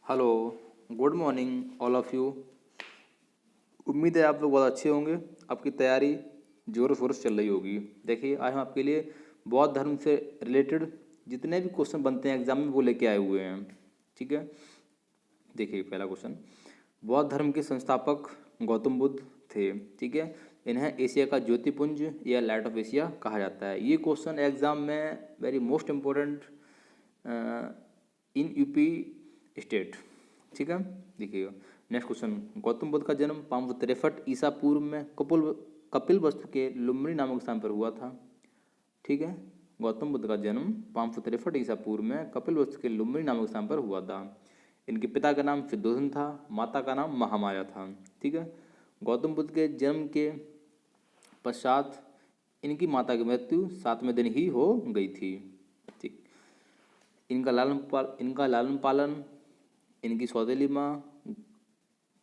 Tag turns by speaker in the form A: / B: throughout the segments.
A: Hello, good morning all of you. उम्मीद है आप लोग बहुत अच्छे होंगे। आपकी तैयारी ज़ोरों शोरों से चल रही होगी। देखिए, आज हम आपके लिए बौद्ध धर्म से रिलेटेड जितने भी क्वेश्चन बनते हैं एग्जाम में वो लेके आए हुए हैं। ठीक है, देखिए पहला क्वेश्चन, बौद्ध धर्म के संस्थापक गौतम बुद्ध थे। ठीक है, इन्हें एशिया का ज्योतिपुंज या लाइट ऑफ एशिया कहा जाता है। ये क्वेश्चन एग्जाम में very most important in UP state. ठीक है, देखिएगा नेक्स्ट क्वेश्चन, गौतम बुद्ध का जन्म 563 ईसा पूर्व में कपिल वस्तु के लुम्बिनी नामक स्थान पर हुआ था। ठीक है, गौतम बुद्ध का जन्म 563 ईसा पूर्व में कपिल वस्तु के लुम्बिनी नामक स्थान पर हुआ था। इनके पिता का नाम सिद्धोधन था, माता का नाम महामाया था। ठीक है, गौतम बुद्ध के जन्म के पश्चात इनकी माता की मृत्यु 7वें दिन ही हो गई थी। ठीक, इनका लालन पालन इनकी सौतेली माँ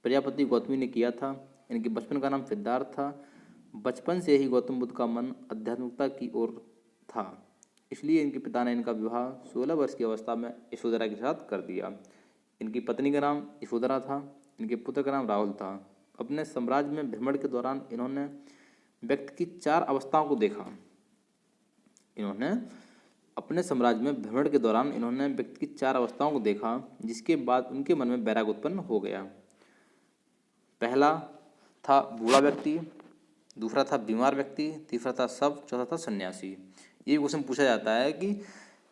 A: प्रजापति गौतमी ने किया था। इनके बचपन का नाम सिद्धार्थ था। बचपन से ही गौतम बुद्ध का मन आध्यात्मिकता की ओर था, इसलिए इनके पिता ने इनका विवाह 16 वर्ष की अवस्था में यशोधरा के साथ कर दिया। इनकी पत्नी का नाम यशोधरा था। इनके पुत्र का नाम राहुल था। अपने साम्राज्य में भ्रमण के दौरान इन्होंने व्यक्ति की 4 अवस्थाओं को देखा। इन्होंने अपने साम्राज्य में भ्रमण के दौरान इन्होंने व्यक्ति की 4 अवस्थाओं को देखा, जिसके बाद उनके मन में वैराग्य उत्पन्न हो गया। पहला था बूढ़ा व्यक्ति, दूसरा था बीमार व्यक्ति, तीसरा था शव, चौथा था सन्यासी। ये क्वेश्चन पूछा जाता है कि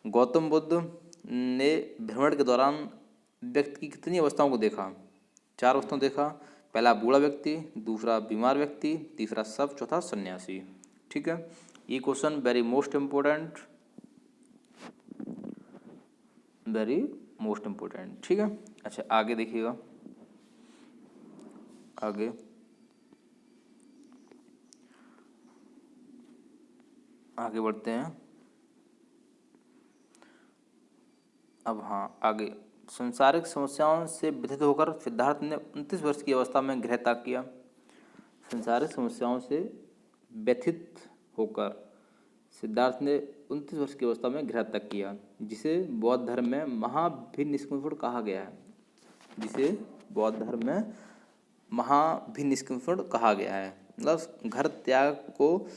A: गौतम बुद्ध ने भ्रमण के दौरान व्यक्ति की कितनी अवस्थाओं को देखा। 4 अवस्थाओं को देखा। पहला बूढ़ा व्यक्ति, दूसरा बीमार व्यक्ति, तीसरा शव, चौथा सन्यासी। ठीक है, ये question very most important, very most important. ठीक है, अच्छा आगे देखिएगा, आगे आगे बढ़ते हैं। अब हाँ, आगे संसारिक समस्याओं से व्यथित होकर सिद्धार्थ ने 29 वर्ष की अवस्था में गृह त्याग किया। संसारिक समस्याओं से व्यथित होकर सिद्धार्थ ने 29 वर्ष की अवस्था में गृह त्याग किया, जिसे बौद्ध धर्म में महाभिनिष्क्रमण कहा गया है। जिसे बौद्ध धर्म में महाभिनिष्क्रमण कहा गया है, मतलब घर त्याग को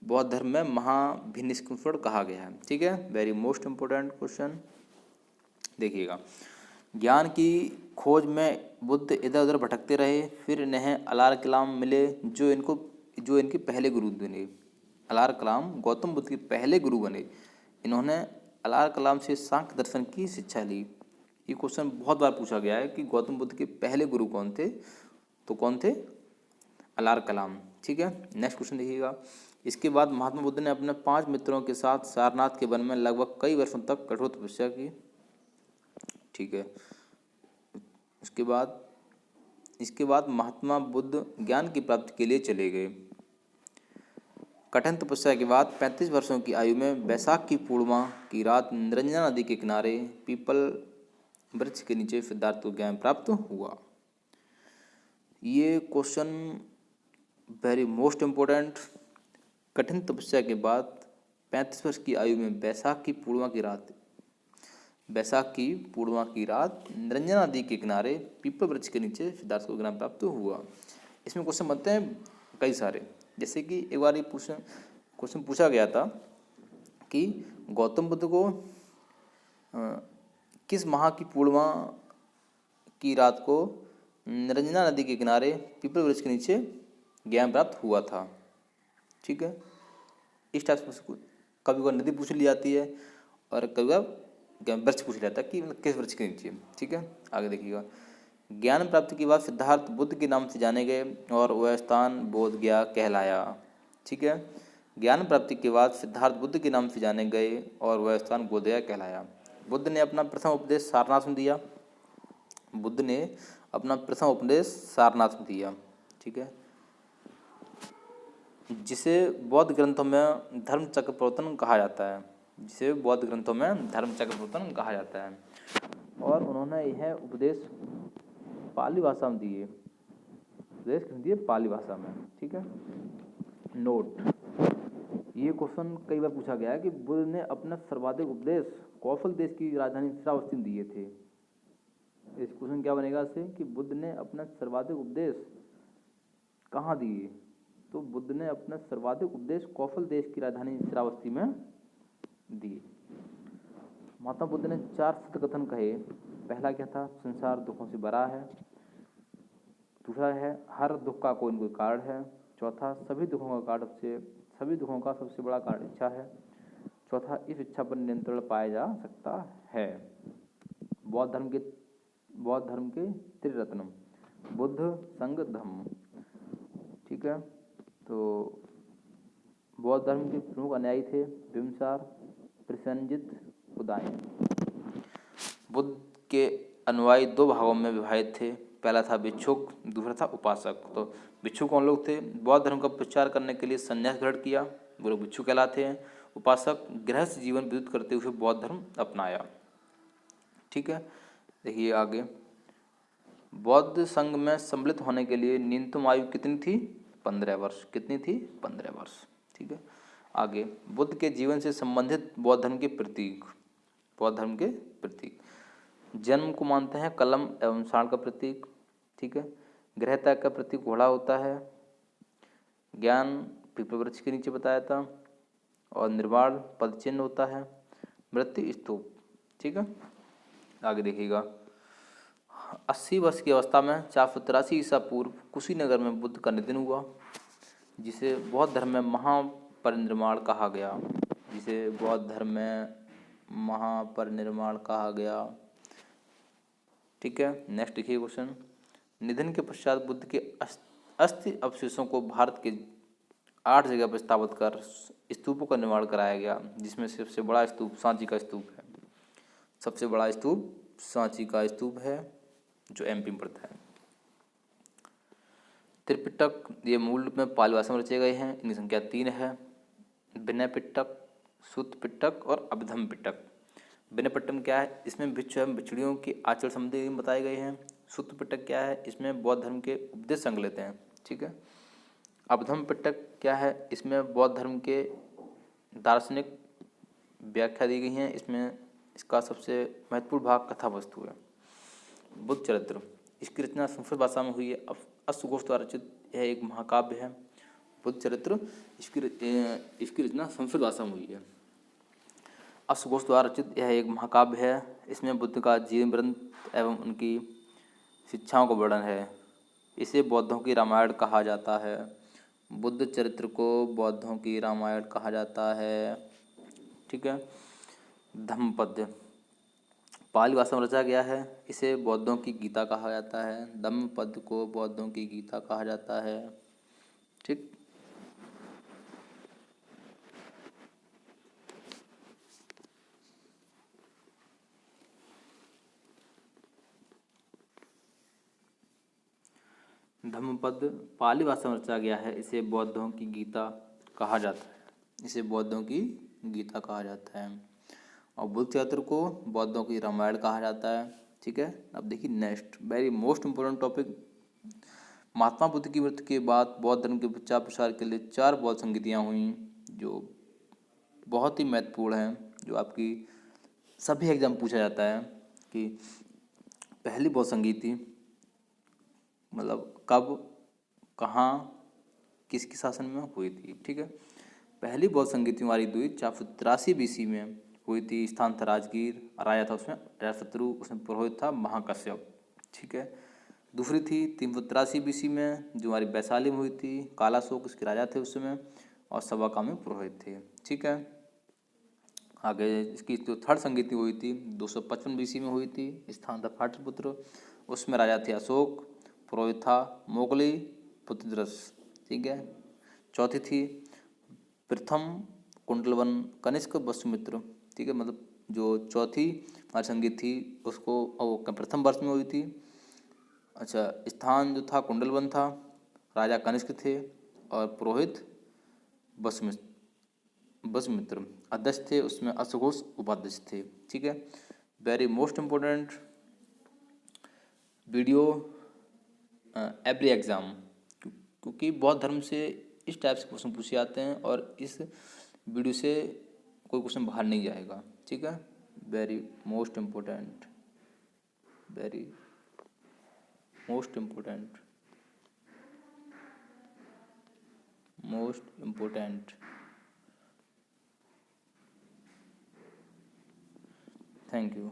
A: बौद्ध धर्म में महाभिनिष्क्रमण कहा गया है। ठीक है, वेरी मोस्ट इम्पोर्टेंट क्वेश्चन। देखिएगा, ज्ञान की खोज में बुद्ध इधर उधर भटकते रहे, फिर इन्हें अलार कलाम मिले जो इनके पहले गुरु बने। अलार कलाम गौतम बुद्ध के पहले गुरु बने। इन्होंने अलार कलाम से सांख्य दर्शन की शिक्षा ली। ये क्वेश्चन बहुत बार पूछा गया है कि गौतम बुद्ध के पहले गुरु कौन थे, तो कौन थे? अलार कलाम। ठीक है, नेक्स्ट क्वेश्चन देखिएगा, इसके बाद महात्मा बुद्ध ने अपने 5 मित्रों के साथ सारनाथ के वन में लगभग कई वर्षों तक कठोर तपस्या की। ठीक है, इसके बाद महात्मा बुद्ध ज्ञान की प्राप्ति के लिए चले गए। कठिन तपस्या के बाद 35 वर्षों की आयु में वैशाख की पूर्णिमा की रात निरंजना नदी के किनारे पीपल वृक्ष के नीचे सिद्धार्थ को ज्ञान प्राप्त हुआ। ये क्वेश्चन वेरी मोस्ट इम्पोर्टेंट। कठिन तपस्या के बाद 35 वर्ष की आयु में वैशाख की पूर्णिमा की रात निरंजना नदी के किनारे पीपल वृक्ष के नीचे सिद्धार्थ को ज्ञान प्राप्त हुआ। इसमें क्वेश्चन बनते हैं कई सारे, जैसे कि एक बार ये क्वेश्चन पूछा गया था कि गौतम बुद्ध को किस माह की पूर्णिमा की रात को निरंजना नदी के किनारे पीपल वृक्ष के नीचे ज्ञान प्राप्त हुआ था। ठीक है, इस टाइप से कभी कभी नदी पूछ ली जाती है और कभी कभी वृक्ष पूछ लिया जाता है कि किस वृक्ष के नीचे। ठीक है, आगे देखिएगा, ज्ञान प्राप्ति के बाद सिद्धार्थ बुद्ध के नाम से जाने गए और वह स्थान बोध गया कहलाया। ठीक है, ज्ञान प्राप्ति के बाद सिद्धार्थ बुद्ध के नाम से जाने गए और वह स्थान बोध गया कहलाया। बुद्ध ने अपना प्रथम उपदेश सारनाथ में दिया। ठीक है, जिसे बौद्ध ग्रंथों में धर्म चक्र प्रवर्तन कहा जाता है। और उन्होंने यह उपदेश पाली भाषा में दिए। ठीक है, नोट, ये क्वेश्चन कई बार पूछा गया है कि बुद्ध ने अपना सर्वाधिक उपदेश कौशल देश की राजधानी श्रावस्ती में दिए थे। इस क्वेश्चन क्या बनेगा इससे कि बुद्ध ने अपना सर्वाधिक उपदेश कहाँ दिए? तो बुद्ध ने अपना सर्वाधिक उपदेश कौशल देश की राजधानी श्रावस्ती में दिए। महात्मा बुद्ध ने 4 सत्य कथन कहे। पहला क्या था? संसार दुखों से भरा है। दूसरा है हर दुख का कोई न कोई कारण है। चौथा सभी दुखों का सबसे बड़ा कारण इच्छा है। चौथा इस इच्छा पर नियंत्रण पाया जा सकता है। बौद्ध धर्म के त्रिरत्नम बुद्ध, संघ, धम्म। ठीक है, तो बौद्ध धर्म के प्रमुख अनुयायी थे बिम्बसार, प्रसेनजित, उदयन। बुद्ध के अनुयायी 2 भागों में विभाजित थे। पहला था भिक्षुक, दूसरा था उपासक। तो भिक्षुक कौन लोग थे? बौद्ध धर्म का प्रचार करने के लिए संन्यास ग्रहण किया, वो लोग भिक्षुक कहलाते हैं। उपासक गृहस्थ जीवन व्यतीत करते हुए बौद्ध धर्म अपनाया। ठीक है, देखिए आगे। बौद्ध संघ में सम्मिलित होने के लिए न्यूनतम आयु कितनी थी? 15 वर्ष। कितनी थी? 15 वर्ष। ठीक है, आगे बुद्ध के जीवन से संबंधित बौद्ध धर्म के प्रतीक। बौद्ध धर्म के प्रतीक जन्म को मानते हैं कलम एवं साण का प्रतीक। ठीक है, गृह त्याग का प्रतीक घोड़ा होता है। ज्ञान पीपल वृक्ष के नीचे बताया था। और निर्वाण पद चिन्ह होता है। मृत्यु स्तूप। ठीक है, आगे देखिएगा। 80 वर्ष की अवस्था में 483 ईसा पूर्व कुशीनगर में बुद्ध का निधन हुआ, जिसे बौद्ध धर्म में महापरिनिर्वाण कहा गया। जिसे बौद्ध धर्म में महापरिनिर्वाण कहा गया। ठीक है, नेक्स्ट देखिए क्वेश्चन। निधन के पश्चात बुद्ध के अस्थि अवशेषों को भारत के 8 जगह पर स्थापित कर स्तूपों का निर्माण कराया गया, जिसमें सबसे बड़ा स्तूप सांची का स्तूप है। सबसे बड़ा स्तूप सांची का स्तूप है, जो एमपी में पड़ता है। त्रिपिटक ये मूल रूप में पाली भाषा में रचे गए हैं। इनकी संख्या 3 है। विनय पिटक, सुत्त पिटक और अभिधम पिटक। विनय पिटक क्या है? इसमें भिक्षु एवं भिक्षुणियों के आचरण संबंधी बताए गए हैं। सुत्त पिटक क्या है? इसमें बौद्ध धर्म के उपदेश संग लेते हैं। ठीक है, अभिधम पिटक क्या है? इसमें बौद्ध धर्म के दार्शनिक व्याख्या दी गई है। इसमें इसका सबसे महत्वपूर्ण भाग कथा वस्तु है। बुद्ध चरित्र इसकी रचना संस्कृत भाषा में हुई है। अश्व घोष द्वारा रचित यह एक महाकाव्य है। बुद्ध चरित्र इसकी रचना संस्कृत भाषा में हुई है। अश्व घोष द्वारा रचित यह एक महाकाव्य है। इसमें बुद्ध का जीवन वृत्त एवं उनकी शिक्षाओं का वर्णन है। इसे बौद्धों की रामायण कहा जाता है। बुद्ध चरित्र को बौद्धों की रामायण कहा जाता है। ठीक है, धम्मपद पाली भाषा में रचा गया है। इसे बौद्धों की गीता कहा जाता है। धम्मपद को बौद्धों की गीता कहा जाता है। ठीक, धम्मपद पाली भाषा में रचा गया है। इसे बौद्धों की गीता कहा जाता है। इसे बौद्धों की गीता कहा जाता है। और बुद्ध चरित्र को बौद्धों की रामायण कहा जाता है। ठीक है, अब देखिए next very most important topic. Mahatma Buddha की मृत्यु के बाद बौद्ध धर्म के प्रचार प्रसार के लिए 4 बौद्ध संगीतियाँ हुई, जो बहुत ही महत्वपूर्ण हैं, जो आपकी सभी एग्जाम पूछा जाता है कि पहली बौद्ध संगीति मतलब कब, कहाँ, किसके शासन में हुई थी। ठीक है, पहली बौद्ध संगीति हमारी 483 BC में हुई थी। स्थान था राजगीर। राजा था उसमें अजातशत्रु, उसमें पुरोहित था महाकश्यप। ठीक है, दूसरी थी 383 BC में, जो हमारी वैशाली में हुई थी। कालाशोक इसके राजा थे उस समय, और सवाका में पुरोहित थे। ठीक है, आगे इसकी जो थर्ड संगीति हुई थी 255 BC में हुई थी। स्थान था पाटलिपुत्र, उसमें राजा थे अशोक, पुरोहित था मोगली पुत्रद्रस। ठीक है, चौथी थी प्रथम कुंडलवन कनिष्क वसुमित्र। ठीक है, मतलब जो चौथी हमारी संगीत थी उसको प्रथम वर्ष में हुई थी। अच्छा, स्थान जो था कुंडलवन था, राजा कनिष्क थे, और पुरोहित वसुमित्र अध्यक्ष थे। उसमें अश्वघोष उपाध्यक्ष थे। ठीक है, very most important video every exam, क्योंकि बौद्ध धर्म से इस टाइप से क्वेश्चन पूछे जाते हैं, और इस वीडियो से कोई क्वेश्चन बाहर नहीं जाएगा। ठीक है, very most important, very most important, most important. Thank you.